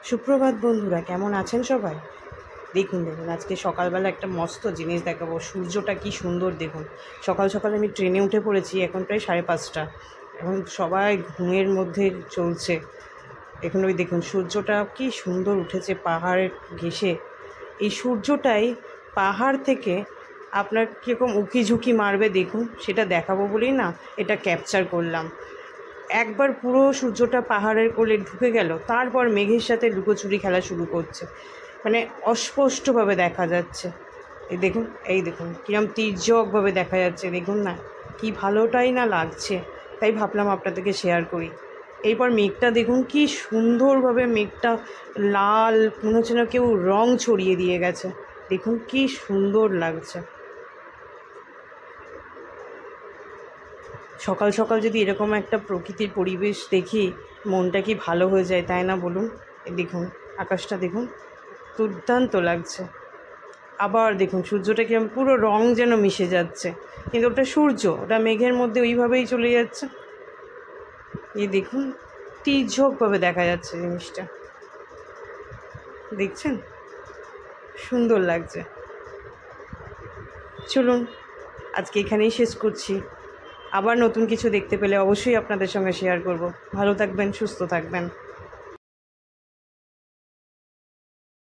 সুপ্রভাত বন্ধুরা, কেমন আছেন সবাই? দেখুন আজকে সকালবেলা একটা মস্ত জিনিস দেখাবো। সূর্যটা কি সুন্দর দেখুন। সকাল সকাল আমি ট্রেনে উঠে পড়েছি, এখন প্রায় 5:30। এখন সবাই ঘুমের মধ্যে চলছে। এখন ওই দেখুন সূর্যটা কি সুন্দর উঠেছে পাহাড়ের ঘেঁষে। এই সূর্যটাই পাহাড় থেকে আপনার কীরকম উঁকি মারবে দেখুন, সেটা দেখাবো বলেই না এটা ক্যাপচার করলাম। একবার পুরো সূর্যটা পাহাড়ের কোলে ঢুকে গেল, তারপর মেঘের সাথে লুকোচুরি খেলা শুরু করছে। মানে অস্পষ্টভাবে দেখা যাচ্ছে। এই দেখুন কিরম তির্যকভাবে দেখা যাচ্ছে, দেখুন না কি ভালোটাই না লাগছে। তাই ভাবলাম আপনাদেরকে শেয়ার করি। এরপর মেঘটা দেখুন কি সুন্দরভাবে, মেঘটা লাল, মনে হচ্ছে না কেউ রং ছড়িয়ে দিয়ে গেছে। দেখুন কি সুন্দর লাগছে। সকাল সকাল যদি এরকম একটা প্রকৃতির পরিবেশ দেখি, মনটা কি ভালো হয়ে যায়, তাই না বলুন? দেখুন আকাশটা দেখুন, দুর্দান্ত লাগছে। আবার দেখুন সূর্যটা কিরম পুরো রং যেন মিশে যাচ্ছে, কিন্তু ওটা সূর্য, ওটা মেঘের মধ্যে ওইভাবেই চলে যাচ্ছে। দেখুন তির্যকভাবে দেখা যাচ্ছে জিনিসটা, দেখছেন? সুন্দর লাগছে। চলুন আজকে এখানেই শেষ করছি। আবার নতুন কিছু দেখতে পেলে অবশ্যই আপনাদের সঙ্গে শেয়ার করব। ভালো থাকবেন, সুস্থ থাকবেন।